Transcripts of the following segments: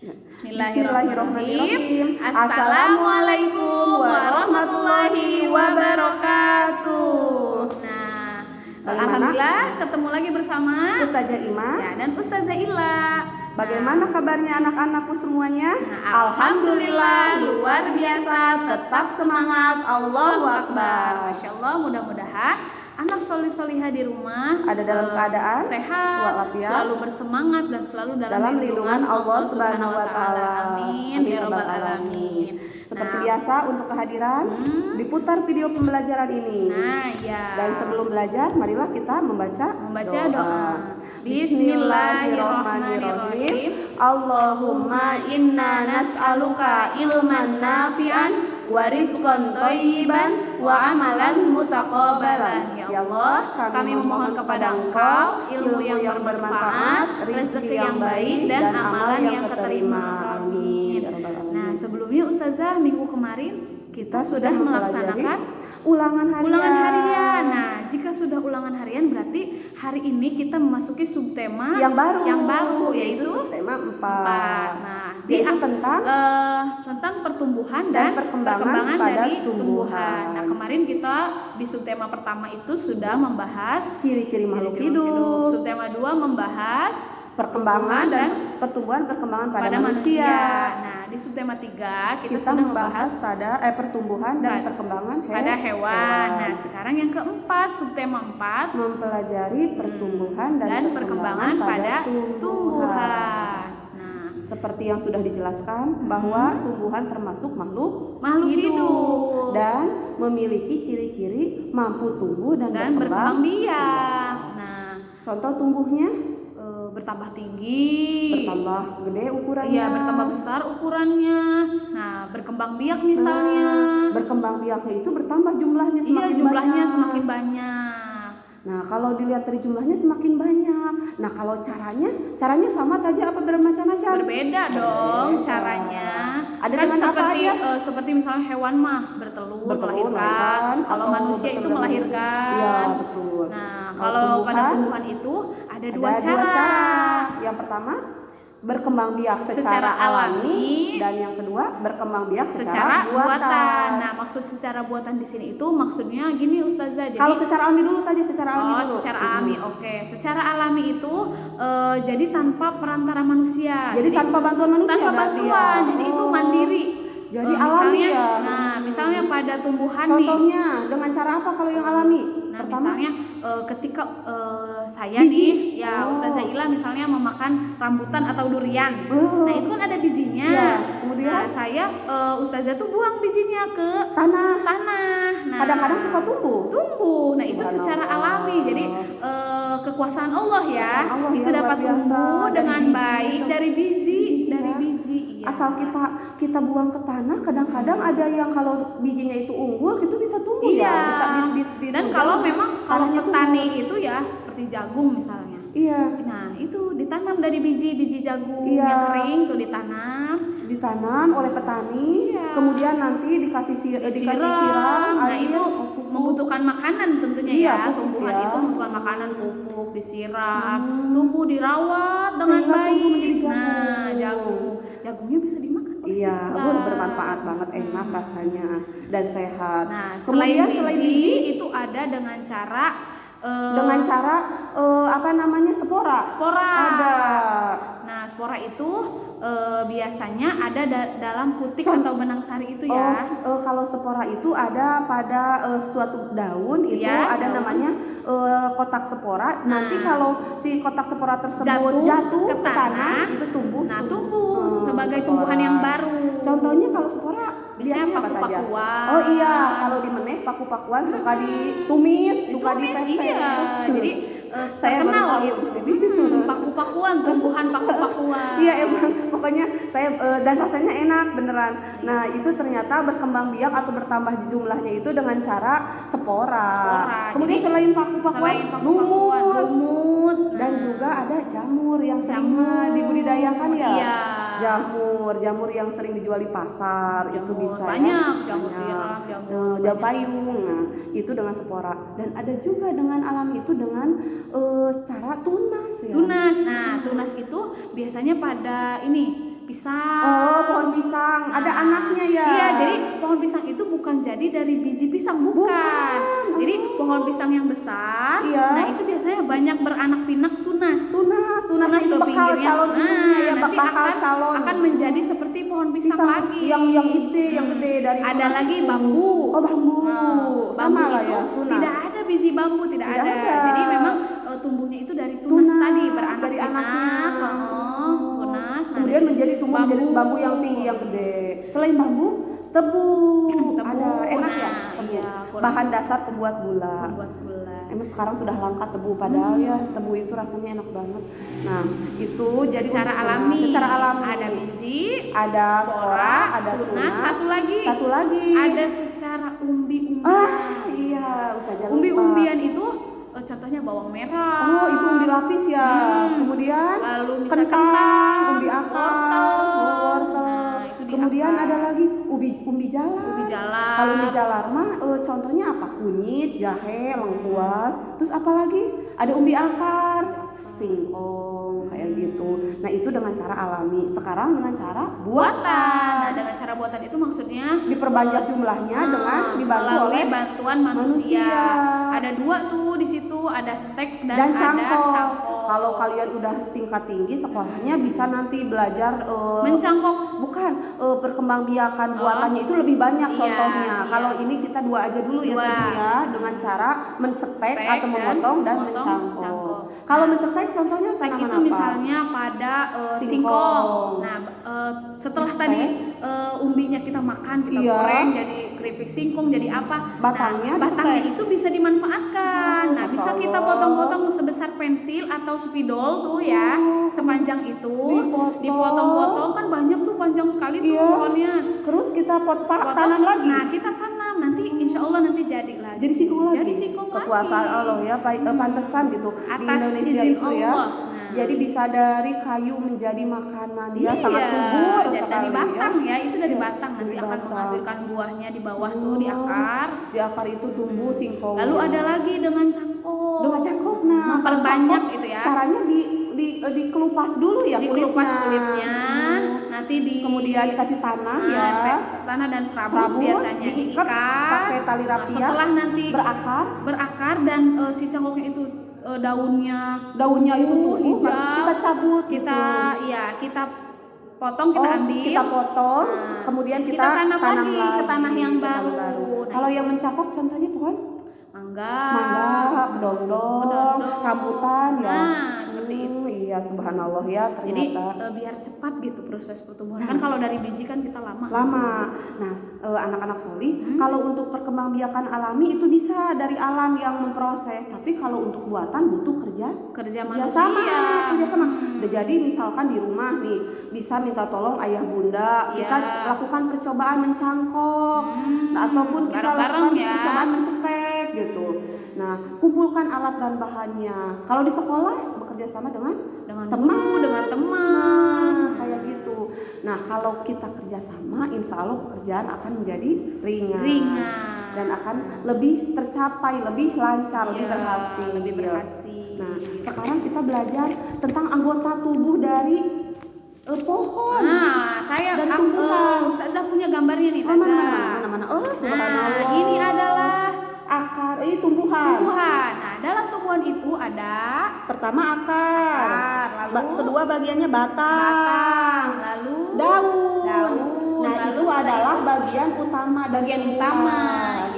Bismillahirrahmanirrahim. Assalamualaikum warahmatullahi wabarakatuh. Nah, alhamdulillah ketemu lagi bersama Ustazah Ima dan Ustazah Ila. Bagaimana kabarnya anak-anakku semuanya? Alhamdulillah luar biasa, tetap semangat, Allahu Akbar. Masya Allah, mudah-mudahan anak solih-solihah di rumah ada dalam keadaan sehat, walafiat, selalu bersemangat dan selalu dalam lindungan Allah Subhanahu wa taala. Amin ya rabbal alamin. Seperti biasa untuk kehadiran diputar video pembelajaran ini. Nah, ya. Dan sebelum belajar, marilah kita membaca doa. Bismillahirrahmanirrahim. Allahumma inna nas'aluka ilman nafi'an wa rizqan thayyiban wa amalan mutaqabbalan. Ya Allah, kami memohon kepada Engkau ilmu yang bermanfaat, rezeki yang baik dan amalan yang keterima. Amin. Nah, sebelumnya Ustazah, minggu kemarin kita sudah melaksanakan ulangan harian. Nah, jika sudah ulangan harian berarti hari ini kita memasuki subtema yang baru yaitu subtema 4. Nah, yaitu tentang pertumbuhan dan perkembangan dari tumbuhan. Nah, kemarin kita di subtema pertama itu sudah membahas ciri-ciri makhluk hidup. Subtema 2 membahas perkembangan dan pertumbuhan pada manusia. Nah, di subtema 3 kita sudah membahas pada pertumbuhan dan perkembangan pada hewan. Nah, sekarang yang keempat, subtema 4 mempelajari pertumbuhan dan perkembangan pada tumbuhan. Nah, seperti yang sudah dijelaskan bahwa tumbuhan termasuk makhluk hidup dan memiliki ciri-ciri mampu tumbuh dan berkembang biak. Nah, contoh tumbuhnya bertambah tinggi, bertambah gede ukurannya, iya, bertambah besar ukurannya. Nah, berkembang biak misalnya. Berkembang biaknya itu bertambah jumlahnya semakin banyak. Nah, kalau dilihat dari jumlahnya semakin banyak. Nah, kalau caranya sama saja apa bermacam-macam? Berbeda dong caranya. Ada kan seperti misalnya hewan mah bertelur melahirkan. Kalau manusia itu melahirkan. Iya, betul. Nah, kalau pada tumbuhan itu ada dua cara. Yang pertama, berkembang biak secara alami, dan yang kedua berkembang biak secara buatan. Nah, maksud secara buatan di sini itu maksudnya gini Ustazah. Jadi, kalau secara alami dulu saja, secara alami. Oke. Secara alami itu jadi tanpa perantara manusia. Jadi tanpa bantuan manusia. Tanpa bantuan. Jadi itu mandiri. Jadi alami ya. Nah, misalnya pada tumbuhan contohnya dengan cara apa kalau yang alami? Nah, misalnya ketika saya nih, ya Ustazah Ila misalnya memakan rambutan atau durian. Nah, itu kan ada bijinya. Ya, kemudian saya Ustazah tuh buang bijinya ke tanah. Nah, kadang-kadang suka tumbuh. Nah, itu secara alami. Jadi kekuasaan Allah ya. Itu dapat tumbuh dengan baik dari biji. Iya. Asal kita buang ke tanah, kadang-kadang ada yang kalau bijinya itu unggul itu bisa tumbuh. Iya. Dan kalau memang kalau petani itu ya seperti jagung misalnya. Iya. Nah, itu ditanam dari biji jagung yang kering tuh ditanam oleh petani. Iya. Kemudian nanti dikasih siram, nah itu membutuhkan makanan tentunya. Iya, tumbuhan itu membutuhkan makanan, pupuk, disiram, tumbuh dirawat dengan baik. Nah, jagungnya bisa dimakan. Iya, bermanfaat banget, enak rasanya dan sehat. Nah, selain biji itu ada dengan cara spora. Ada. Nah, spora itu biasanya ada dalam putik atau benang sari itu ya. Kalau spora itu ada pada suatu daun itu ada namanya kotak spora. Nanti kalau si kotak spora tersebut jatuh ke tanah itu tumbuh. Nah, tumbuh sebagai tumbuhan yang baru. Contohnya kalau spora biasanya paku-pakuan. Oh iya, kalau di Menes paku-pakuan suka ditumis, suka dipepes. Iya, jadi saya terkenal gitu. Paku-pakuan, tumbuhan paku-pakuan. Iya, emang pokoknya saya dan rasanya enak beneran. Nah, itu ternyata berkembang biak atau bertambah jumlahnya itu dengan cara spora. Kemudian jadi, selain paku-pakuan, lumut. Dan juga ada jamur yang sering dibudidayakan ya. Iya. Jamur yang sering dijual di pasar itu bisa banyak jamur tiram, jamur payung. Nah, itu dengan spora. Dan ada juga dengan alami itu dengan cara tunas ya. Nah, tunas itu biasanya pada pisang. Oh, pohon pisang. Ada anaknya ya? Iya, jadi pohon pisang itu bukan jadi dari biji pisang, bukan. Jadi pohon pisang yang besar. Iya. Nah, itu biasanya banyak beranak pinak tunas. Tunas itu bakal calon induknya ya, nanti bakal calon. akan menjadi seperti pohon pisang lagi. Yang gede dari ada tunas lagi itu. bambu. Oh, bambu. Bambu Sama lah itu ya, tunas. tidak ada biji bambu, tidak ada. Jadi memang tumbuhnya itu dari tunas tadi, beranak dari anaknya. Tunas. Kemudian menjadi bambu yang tinggi yang gede. Selain bambu, tebu. Ada enak ya tebu. Iya, bahan dasar pembuat gula. Emang sekarang sudah langka tebu, padahal ya tebu itu rasanya enak banget. Nah, itu jadi secara alami. Ada biji, ada spora, ada tunas. Satu lagi. Ada secara umbi-umbian. Iya, Ustazah lupa. Umbi-umbian itu contohnya bawang merah. Oh, itu umbi lapis ya. Kemudian lalu misalkan kentang, umbi akar, wortel. Kemudian akar. ada lagi umbi jalar. Kalau umbi jalar mah contohnya apa? Kunyit, jahe, lengkuas. Terus apa lagi? Ada umbi akar, singkong kayak gitu. Nah, itu dengan cara alami. Sekarang dengan cara buatan. Nah, dengan cara buatan itu maksudnya diperbanyak jumlahnya dengan dibantu oleh bantuan manusia. Ada 2 tuh di situ, ada stek dan ada cangkok. Kalau kalian udah tingkat tinggi sekolahnya bisa nanti belajar mencangkok. Bukan, perkembangbiakan buatannya itu lebih banyak contohnya. Kalau ini kita 2 aja dulu ya dengan cara mensetek atau memotong dan mencangkok. Kalau mensetek contohnya stek itu apa? Misalnya pada singkong. Nah, setelah tadi umbinya kita makan, kita goreng jadi keripik singkong, jadi apa? Batangnya itu bisa dimanfaatkan. Nah, bisa kita potong-potong sebesar pensil atau spidol tuh ya, sepanjang itu dipotong-potong, kan banyak tuh, panjang sekali tuh pohonnya. Terus kita tanam lagi. Nah, kita tanam, nanti insya Allah nanti jadi lagi. Jadi singkong lagi. Kekuasaan Allah ya, pantesan gitu. Di Indonesia itu ya. Jadi bisa dari kayu menjadi makanan ya, sangat subur dari batang ya, itu dari batang nanti akan menghasilkan buahnya di bawah tuh di akar. Di akar itu tumbuh singkong. Lalu ada lagi dengan cangkok. Nah, memperbanyak itu ya. Caranya dikelupas dulu ya, dikelupas kulitnya. Nanti kemudian dikasih tanah ya. Tanah dan serabut biasanya diikat pakai tali rapia. Setelah nanti berakar dan si cangkoknya itu daunnya itu tuh hijau, kita cabut, kita potong, kita ambil, kemudian kita tanam lagi ke tanah yang baru. Kalau yang mencangkok contohnya pohon mangga, kedondong, rambutan ya. Nah, seperti itu. Iya, subhanallah ya, ternyata. Jadi biar cepat gitu proses pertumbuhan. Kan kalau dari biji kan kita lama. Nah, anak-anak Soli, kalau untuk perkembangbiakan alami itu bisa dari alam yang memproses, tapi kalau untuk buatan butuh kerja manusia. Jadi misalkan di rumah nih, bisa minta tolong ayah bunda, kita lakukan percobaan mencangkok, ataupun kita lakukan percobaan mensetek gitu. Nah, kumpulkan alat dan bahannya. Kalau di sekolah bekerja sama dengan teman, kayak gitu. Nah, kalau kita kerjasama, insya Allah pekerjaan akan menjadi ringan dan akan lebih tercapai, lebih lancar, lebih berhasil. Nah, sekarang kita belajar tentang anggota tubuh dari pohon. Saya dan tumbuhan. Ustazah punya gambarnya nih, mana? Oh, subhanallah. Ini adalah akar, tumbuhan. Nah, dalam tumbuhan itu ada pertama akar, lalu kedua bagiannya batang, lalu daun. Nah, itu adalah bagian utama dari tumbuhan.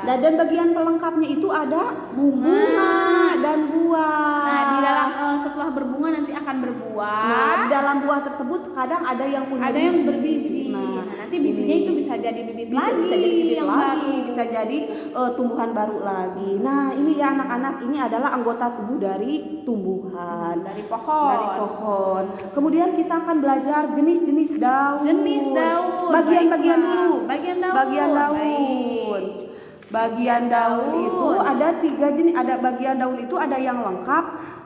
Dan bagian pelengkapnya itu ada bunga dan buah. Nah, di dalam setelah berbunga nanti akan berbuah. Nah, di dalam buah tersebut kadang ada yang punya yang berbiji. Nah, nanti bijinya itu bisa jadi bibit lagi, bisa jadi tumbuhan baru lagi. Nah, ini ya anak-anak, ini adalah anggota tubuh dari tumbuhan, dari pohon. Kemudian kita akan belajar jenis-jenis daun. Bagian-bagian dulu. Bagian daun itu ada 3 jenis. Ada bagian daun itu ada yang lengkap,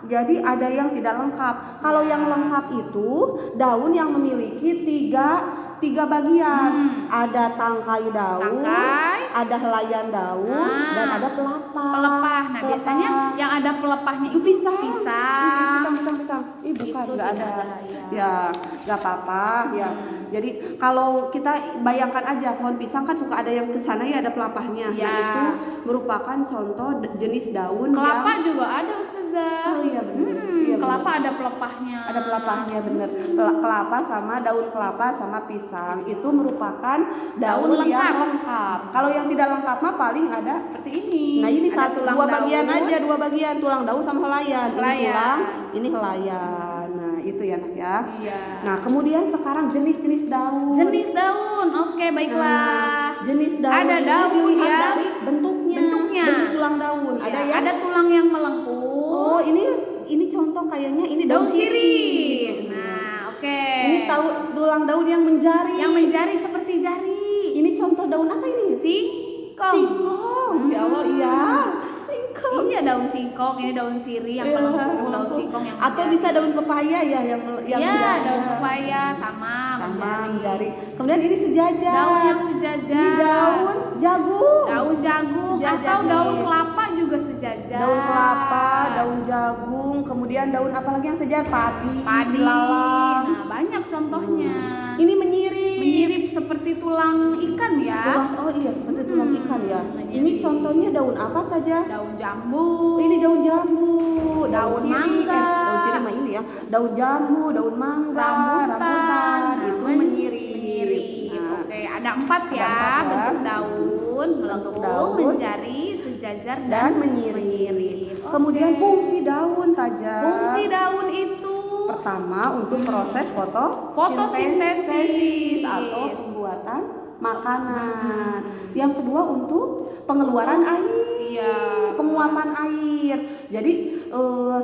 jadi ada yang tidak lengkap. Kalau yang lengkap itu daun yang memiliki 3 3 bagian. Ada tangkai daun, ada helaian daun, dan ada pelepah. Nah, biasanya yang ada pelepahnya itu pisang. Pisang. Bukan, Itu nggak ada. ya. Ya, nggak apa-apa ya. Jadi kalau kita bayangkan aja pohon pisang kan suka ada yang ke sana ya ada pelepahnya. Ya. Nah, itu merupakan contoh jenis daun kelapa yang juga ada Ustazah. Oh iya benar. Iya, kelapa benar. ada pelepahnya. Ada pelepahnya bener. Kelapa sama daun kelapa sama pisang itu merupakan daun yang lengkap. Kalau yang tidak lengkap mah paling ada seperti ini. Nah ini ada satu dua bagian aja, 2 bagian tulang daun sama helaian. Ini tulang, ini helaian. Nah itu ya nak ya. Iya. Nah kemudian sekarang jenis-jenis daun. Oke baiklah. Jenis daun. Ada daun dilihat ya. dari bentuknya. Bentuk tulang daun. Ya, Ada ya. Ada tulang yang melengkung. Oh ini contoh kayaknya ini daun sirih. Nah oke. Ini tulang daun yang menjari. Yang menjari seperti jari. Ini contoh daun apa ini? Singkong. Ya Allah iya. Singkong. Ini daun singkong, ini daun sirih yang melengkung, daun singkong yang atau menjari. bisa daun pepaya ya yang menjari. Daun pepaya sama menjari. Kemudian ini sejajar. Daun yang sejajar. Ini daun jagung. Atau daun kelapa juga sejajar. Daun kelapa, daun jagung, kemudian daun apa lagi yang sejajar? Padi, lalang. Nah, banyak contohnya. Ini menyirip seperti tulang ikan ya. Seperti tulang ikan ya. Ini contohnya daun apa saja? Daun jambu. Ini daun jambu, daun mangga. Daun sirih mah ini ya. Daun jambu, daun mangga, rambutan. Itu menyirip. Nah, oke, ada 4 ya. Bentuk daun, melengkung, menjari, sejajar dan menyirip. Kemudian fungsi daun saja. Fungsi daun itu pertama untuk proses fotosintesis atau pembuatan makanan. Yang kedua untuk pengeluaran air. Penguapan air. Jadi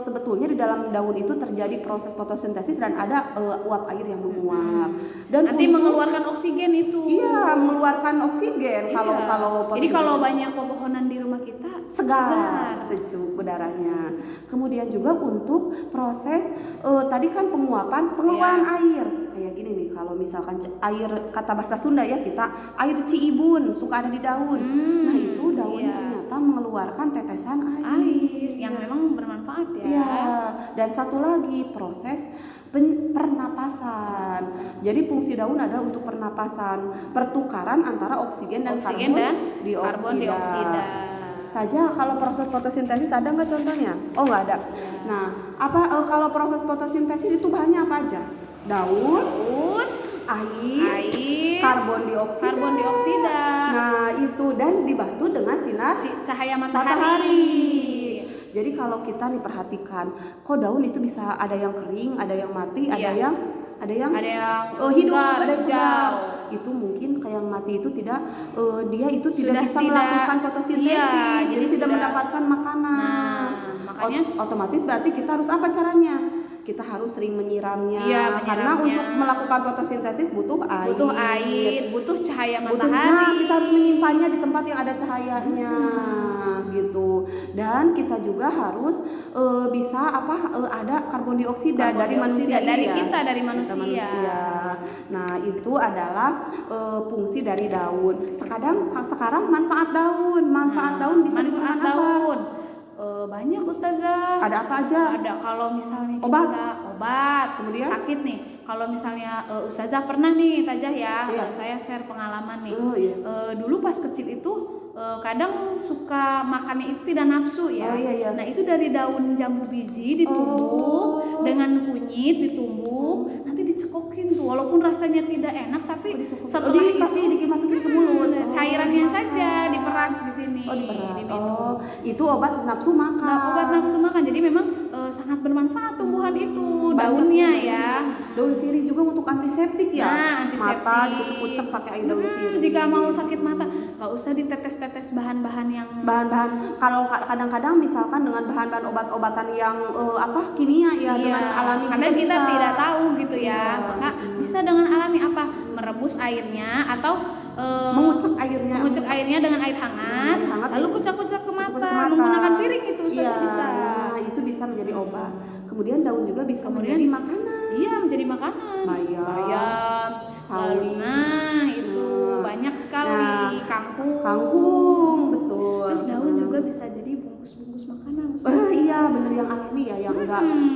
sebetulnya di dalam daun itu terjadi proses fotosintesis dan ada uap air yang menguap. Dan nanti mengeluarkan oksigen itu. Iya, mengeluarkan oksigen. Jadi kalau banyak pepohonan di rumah kita segar, sejuk udaranya. Kemudian juga untuk proses tadi kan pengeluaran air. Kayak gini nih, kalau misalkan air kata bahasa Sunda ya kita air ciibun suka ada di daun. Nah itu daun ternyata mengeluarkan tetesan air yang memang bermanfaat ya. Iya. Dan satu lagi proses pernapasan. Jadi fungsi daun adalah untuk pernapasan, pertukaran antara oksigen dan karbon dioksida. Saja kalau proses fotosintesis ada nggak contohnya? Oh nggak ada. Nah kalau proses fotosintesis itu bahannya apa aja? Daun, air, karbon dioksida. Nah itu dan dibantu dengan sinar cahaya matahari. Jadi kalau kita nih perhatikan, kok daun itu bisa ada yang kering, ada yang mati, ada yang hidup, ada yang segar. Itu mungkin kayak yang mati itu tidak bisa melakukan fotosintesis, jadi tidak mendapatkan makanan. Makanya otomatis berarti kita harus apa caranya? Kita harus sering menyiramnya. Karena untuk melakukan fotosintesis butuh air, butuh cahaya matahari. Kita harus menyimpannya di tempat yang ada cahayanya, gitu. Dan kita juga harus bisa ada karbon dioksida dari manusia, dari manusia. Nah itu adalah fungsi dari daun. Sekarang manfaat daun bisa digunakan apa? Banyak Ustazah. Ada apa aja? Ada kalau misalnya obat. Kemudian sakit nih. Kalau misalnya Ustazah pernah nih Tajah ya, saya share pengalaman nih. Dulu pas kecil itu kadang suka makannya itu tidak nafsu ya. Nah itu dari daun jambu biji ditumbuk dengan kunyit ditumbuk, nanti dicekokin tuh. Walaupun rasanya tidak enak tapi setelah dimasukin ke mulut. Cairannya saja diperas di sini. Diminum. Itu obat nafsu makan. Jadi memang sangat bermanfaat tumbuhan itu. Daunnya ya. Daun sirih juga untuk antiseptik ya. Nah, antiseptik. Mata dikucek-kucek pakai air daun sirih. Jika mau sakit mata, nggak usah ditetes-tetes bahan-bahan yang kalau kadang-kadang misalkan dengan bahan-bahan obat-obatan yang kimia ya, dengan alami. Karena kita tidak tahu gitu ya. Maka bisa dengan alami apa? Merebus airnya atau mengucek airnya dengan air hangat lalu kucak-kucak ke mata menggunakan piring itu bisa. Nah, itu bisa menjadi obat. Kemudian daun juga bisa menjadi makanan. Iya, menjadi makanan. Bayam, sawi, kangkung, betul. Terus daun juga bisa jadi bungkus-bungkus makanan. Iya bener, yang alami ya,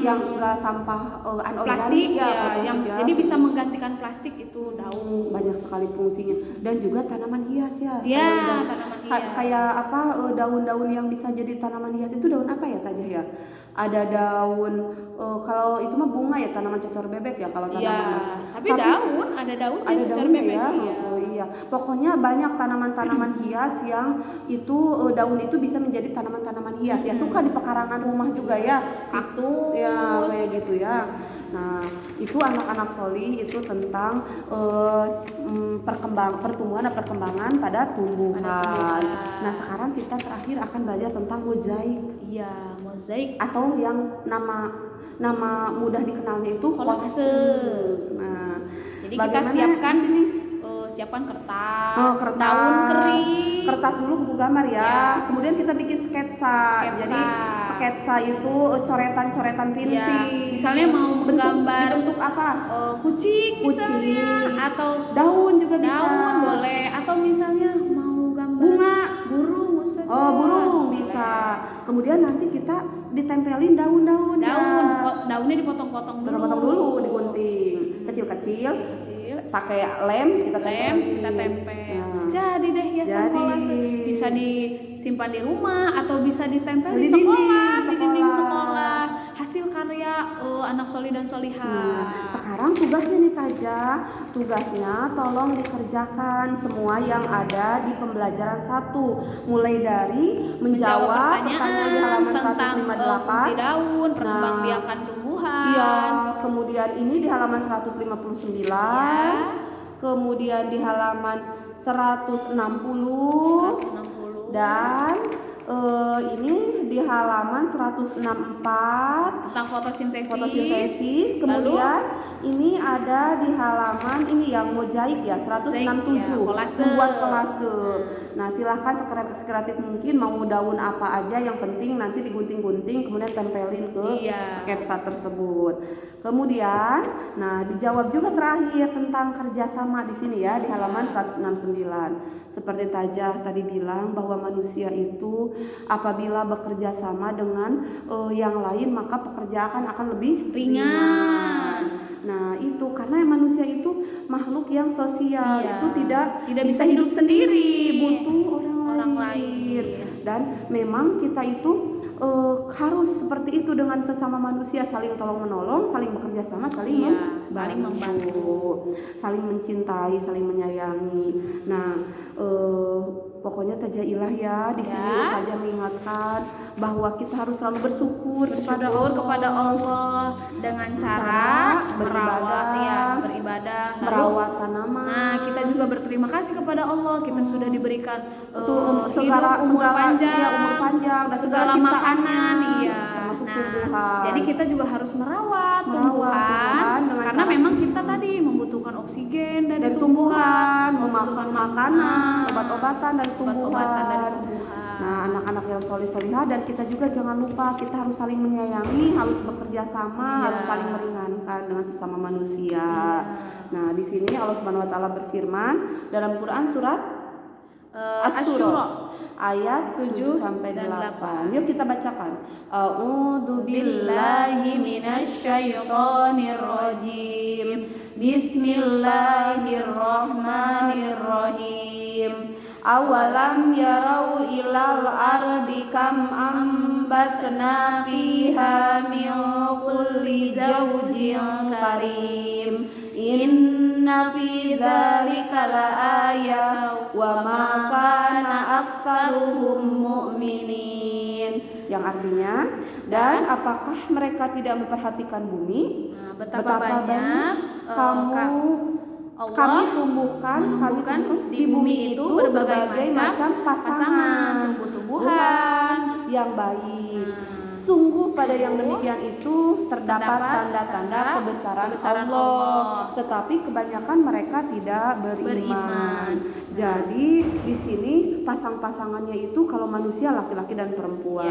yang enggak sampah anorganik plastik ya, yang jadi bisa menggantikan plastik itu daun. Banyak sekali fungsinya, dan juga tanaman hias ya. Tanaman hias. Kayak apa, daun-daun yang bisa jadi tanaman hias itu daun apa ya Tajah ya? Ada daun kalau itu mah bunga ya, tanaman cocor bebek ya kalau tanaman. Tapi daun ada cocor bebek ya. Iya. Pokoknya banyak tanaman-tanaman hias yang itu daun itu bisa menjadi tanaman-tanaman hias ya. Suka di pekarangan rumah juga ya. Kaktus. Ya kayak gitu ya. Nah, itu anak-anak soli itu tentang pertumbuhan dan perkembangan pada tumbuhan. Nah, sekarang kita terakhir akan belajar tentang mozaik. Iya, mozaik atau yang nama mudah dikenalnya itu kolase. Nah, jadi kita siapkan kertas, daun kering. Kertas dulu buku gambar ya. Kemudian kita bikin sketsa. Jadi sketsa itu coretan-coretan pensil. Ya. Misalnya mau menggambar bentuk apa? Kucing misalnya, atau daun juga bisa. Daun boleh, atau misalnya mau gambar bunga, burung, Ustazah. Burung bisa. Kemudian nanti kita ditempelin daun-daun. Daunnya dipotong-potong dulu, digunting kecil-kecil. Pakai lem kita tempel. Jadi deh hiasan kolase. Bisa disimpan di rumah atau bisa ditempel di sekolah, di dinding sekolah. Hasil karya anak soli dan solihah. Sekarang tugasnya nih Tajah, tugasnya tolong dikerjakan semua yang ada di pembelajaran 1, mulai dari menjawab pertanyaan di halaman 158 fungsi daun, perkembangbiakan tumbuhan. Iya, kemudian ini di halaman 159. Kemudian di halaman 160. Dan ini di halaman 164 tentang fotosintesis. Kemudian ini ada di halaman ini yang mozaik ya, 167 membuat kolase. Nah, silahkan sekreatif mungkin, mau daun apa aja, yang penting nanti digunting-gunting kemudian tempelin ke sketsa tersebut. Kemudian nah dijawab juga terakhir tentang kerjasama di sini ya, di halaman 169. Seperti Tajah tadi bilang bahwa manusia itu apabila bekerja sama dengan yang lain maka pekerjaan akan lebih ringan. Nah, itu karena manusia itu makhluk yang sosial, itu tidak bisa hidup sendiri, butuh orang lain. Dan memang kita itu harus seperti itu dengan sesama manusia, saling tolong menolong, saling bekerja sama, saling membantu, saling mencintai, saling menyayangi. Nah, pokoknya Tajah ilah ya di sini Tajah mengingatkan bahwa kita harus selalu bersyukur kepada Allah dengan cara beribadah, merawat tanaman. Nah, kita juga berterima kasih kepada Allah, kita sudah diberikan umur panjang dan segala makanan, tumbuhan. Jadi kita juga harus merawat tumbuhan karena memang kita tadi membutuhkan oksigen dari tumbuhan, memakan makanan, obat-obatan dari tumbuhan. Nah, anak-anak yang solih-solihah, dan kita juga jangan lupa kita harus saling menyayangi, harus bekerja sama, harus saling meringankan dengan sesama manusia. Nah, di sini Allah Subhanahu wa taala berfirman dalam Quran surat Asy-Syura ayat 7 sampai 8. Yuk kita bacakan. A'udzu billahi minasyaitonir rajim. Bismillahirrahmanirrahim. Awalam yarau ilal ardi kam ambatna fiha min kulli zawjin karim. Inna fi dzalika laayah wa ma kana aktsaruhum mu'minin. Yang artinya, dan apakah mereka tidak memperhatikan bumi? Betapa banyak kami tumbuhkan di bumi itu berbagai macam pasangan tumbuh-tumbuhan yang baik. Sungguh pada yang demikian itu terdapat tanda-tanda kebesaran Allah, tetapi kebanyakan mereka tidak beriman. Jadi di sini pasang-pasangannya itu kalau manusia laki-laki dan perempuan,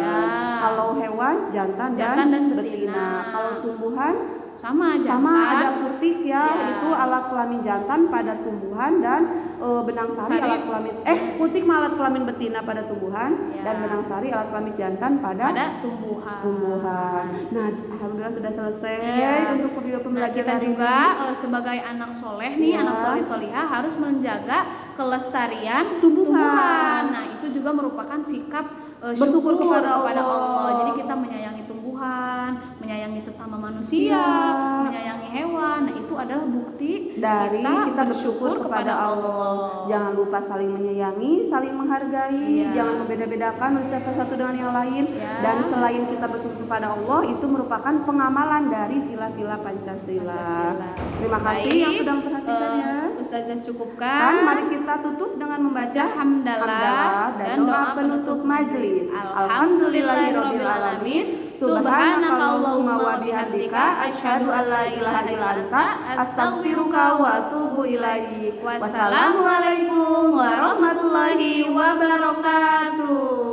kalau hewan jantan dan betina, kalau tumbuhan sama jantan. Sama ada putik ya, Ya. itu alat kelamin jantan pada tumbuhan dan benang sari alat kelamin putik mah alat kelamin betina pada tumbuhan Ya. dan benang sari alat kelamin jantan pada tumbuhan. Nah, alhamdulillah sudah selesai Iya. untuk video Nah, pembelajaran kita hari juga ini. sebagai anak soleh nih, Iya. anak soleh solihah harus menjaga kelestarian Tumbuhan. Nah, itu juga merupakan sikap Bersyukur syukur kepada Allah. Jadi kita menyayangi tumbuhan, menyayangi sesama manusia, Iya. menyayangi hewan. Nah, itu adalah bukti Dari kita bersyukur kepada Allah. Jangan lupa saling menyayangi, saling menghargai, Iya. jangan membeda-bedakan manusia satu dengan yang lain. Iya. Dan selain kita bersyukur kepada Allah, itu merupakan pengamalan dari sila-sila Pancasila. Terima kasih Baik, yang sudah memperhatikannya. Ustazah cukupkan. Mari kita tutup dengan membaca hamdalah dan doa penutup majelis. Alhamdulillahirabbil alamin. Subhanakallahumma wa bihamdika asyhadu an la ilaha illa anta astaghfiruka wa atubu ilaik. Wassalamualaikum warahmatullahi wabarakatuh.